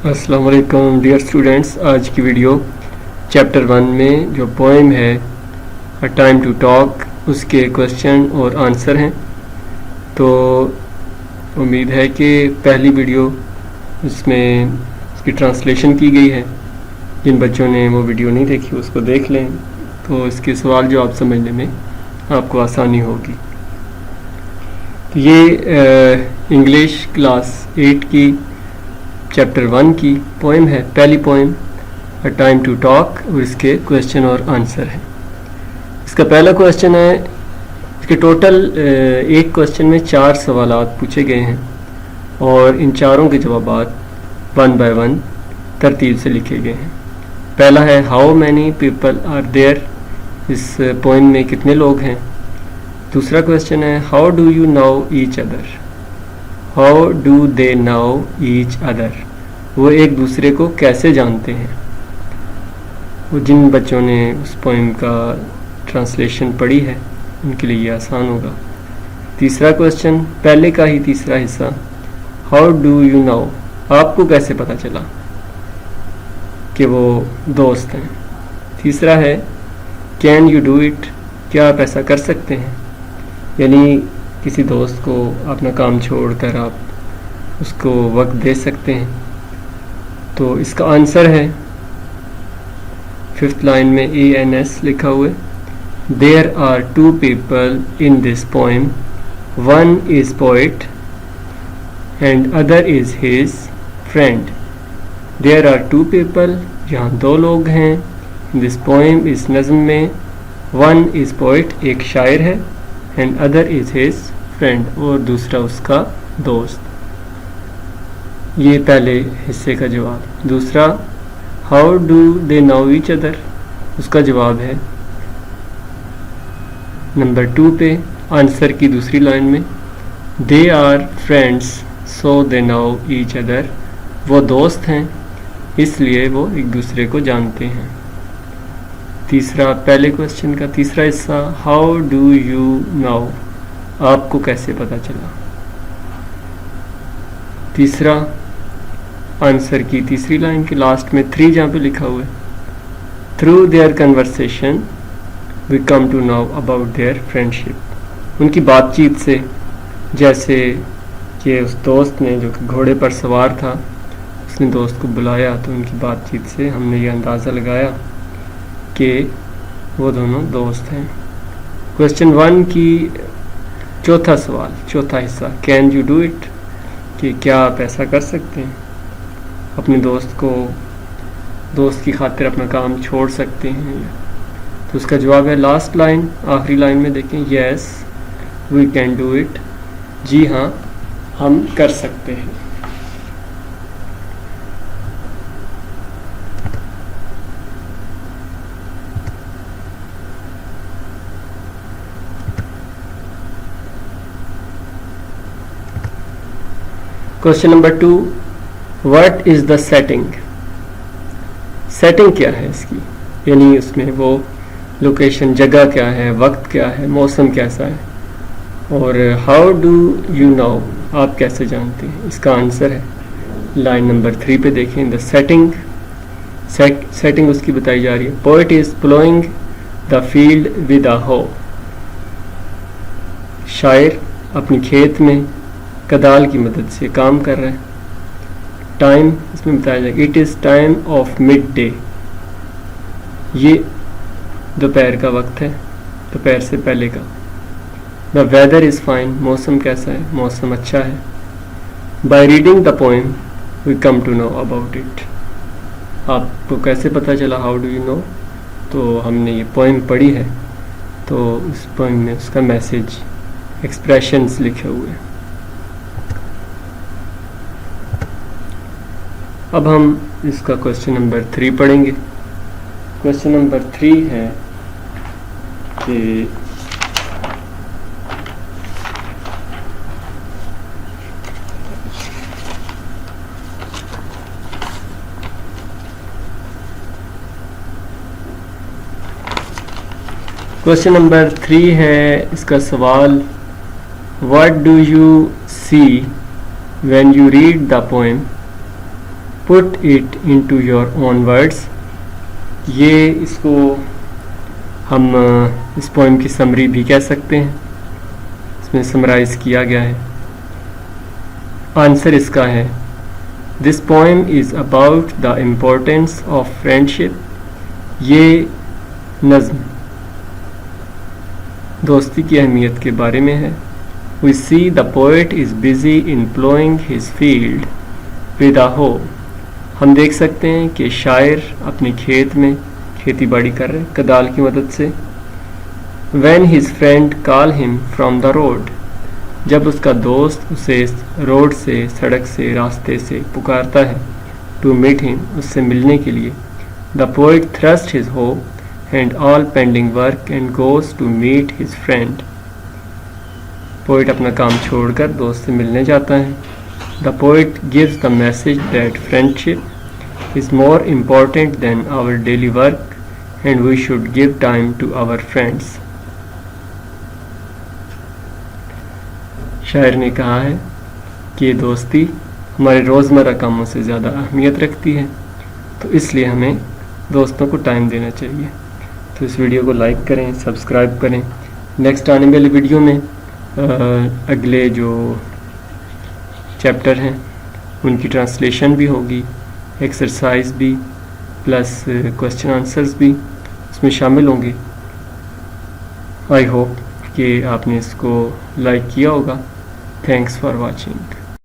السلام علیکم dear students. آج کی ویڈیو چیپٹر 1 میں جو پوئم ہے اے ٹائم ٹو ٹاک اس کے کویسچن اور آنسر ہیں. تو امید ہے کہ پہلی ویڈیو اس میں اس کی ٹرانسلیشن کی گئی ہے. جن بچوں نے وہ ویڈیو نہیں دیکھی اس کو دیکھ لیں تو اس کے سوال جواب سمجھنے میں آپ کو آسانی ہوگی. تو یہ انگلش کلاس 8 کی چیپٹر 1 کی پوئم ہے. پہلی poem a time to talk اور اس کے کویسچن اور آنسر ہیں. اس کا پہلا کویسچن ہے. اس کے ٹوٹل ایک کویسچن میں 4 سوالات پوچھے گئے ہیں اور ان چاروں کے جوابات 1 بائی 1 ترتیب سے لکھے گئے ہیں. پہلا ہے how many people are there. اس پوئم میں کتنے لوگ ہیں. دوسرا کویسچن ہے how do you know each other. How do they know each other. وہ ایک دوسرے کو کیسے جانتے ہیں. وہ جن بچوں نے اس پوئم کا ٹرانسلیشن پڑھی ہے ان کے لیے یہ آسان ہوگا. تیسرا کویسچن پہلے کا ہی تیسرا حصہ ہاؤ ڈو یو نو. آپ کو کیسے پتہ چلا کہ وہ دوست ہیں. تیسرا ہے کین یو ڈو اٹ. کیا آپ ایسا کر سکتے ہیں. یعنی کسی دوست کو اپنا کام چھوڑ کر آپ اس کو وقت دے سکتے ہیں. تو اس کا آنسر ہے 5th لائن میں ANS لکھا ہوا ہے. There are 2 people in this poem. One is poet and other is his friend. There are 2 people. یہاں 2 لوگ ہیں. In this poem اس نظم میں one is poet ایک شاعر ہے and other is his friend اور دوسرا اس کا دوست. یہ پہلے حصے کا جواب. دوسرا how do they know each other. اس کا جواب ہے نمبر 2 پہ آنسر کی دوسری لائن میں they are friends so they know each other. وہ دوست ہیں اس لیے وہ ایک دوسرے کو جانتے ہیں. تیسرا پہلے کویسچن کا تیسرا حصہ ہاؤ ڈو یو نو. آپ کو کیسے پتہ چلا. تیسرا آنسر کی تیسری لائن کے لاسٹ میں 3 جہاں پہ لکھا ہوا ہے through their conversation we come to know about their friendship. ان کی بات چیت سے جیسے کہ اس دوست نے جو کہ گھوڑے پر سوار تھا اس نے دوست کو بلایا تو ان کی بات چیت سے ہم نے یہ اندازہ لگایا کہ وہ دونوں دوست ہیں. کویسچن 1 کی چوتھا سوال چوتھا حصہ کین یو ڈو اٹ. کہ کیا آپ ایسا کر سکتے ہیں. اپنے دوست کی خاطر اپنا کام چھوڑ سکتے ہیں. تو اس کا جواب ہے لاسٹ لائن آخری لائن میں دیکھیں yes we can do it. جی ہاں ہم کر سکتے ہیں. Question number 2 what is the setting. Setting کیا ہے اس کی. یعنی اس میں وہ لوکیشن جگہ کیا ہے وقت کیا ہے موسم کیسا ہے. اور ہاؤ ڈو یو نو آپ کیسے جانتے ہیں. اس کا آنسر ہے لائن نمبر 3 پہ دیکھیں دا سیٹنگ. سیٹنگ اس کی بتائی جا رہی ہے poet is ploughing the field with a hoe. شاعر اپنی کھیت میں کدال کی مدد سے کام کر رہے ہیں. ٹائم اس میں بتایا جائے it is time of midday. یہ دوپہر کا وقت ہے دوپہر سے پہلے کا. The weather is fine. موسم کیسا ہے موسم اچھا ہے. By reading the poem we come to know about it. آپ کو کیسے پتہ چلا ہاؤ ڈو یو نو. تو ہم نے یہ پوئم پڑھی ہے تو اس پوئم میں اس کا میسج ایکسپریشنز لکھے ہوئے ہیں. اب ہم اس کا کویسچن نمبر 3 پڑھیں گے. کویسچن نمبر 3 ہے کہ کویسچن نمبر 3 ہے اس کا سوال what do you see when you read the poem. put it into your own words. یہ اس کو ہم اس پوئم کی سمری بھی کہہ سکتے ہیں، اس میں سمرائز کیا گیا ہے. آنسر اس کا ہے This poem is about the importance of friendship. یہ نظم دوستی کی اہمیت کے بارے میں ہے. We see the poet is busy in plowing his field with a hoe. ہم دیکھ سکتے ہیں کہ شاعر اپنے کھیت میں کھیتی باڑی کر رہے کدال کی مدد سے. When his friend call him from the road. جب اس کا دوست اسے روڈ سے، سڑک سے، راستے سے پکارتا ہے. To meet him. اس سے ملنے کے لیے. The poet thrusts his hoe and all pending work and goes to meet his friend. Poet اپنا کام چھوڑ کر دوست سے ملنے جاتا ہے. The poet gives the message that friendship is more important than our daily work and we should give time to our friends. شاعر نے کہا ہے کہ دوستی ہمارے روزمرہ کاموں سے زیادہ اہمیت رکھتی ہے، تو اس لیے ہمیں دوستوں کو ٹائم دینا چاہیے. تو اس ویڈیو کو لائک کریں، سبسکرائب کریں. نیکسٹ آنے والی ویڈیو میں اگلے جو چیپٹر ہیں ان کی ٹرانسلیشن بھی ہوگی، ایکسرسائز بھی پلس کوسچن آنسرز بھی اس میں شامل ہوں گے. آئی ہوپ کہ آپ نے اس کو لائک کیا ہوگا. Thanks for watching.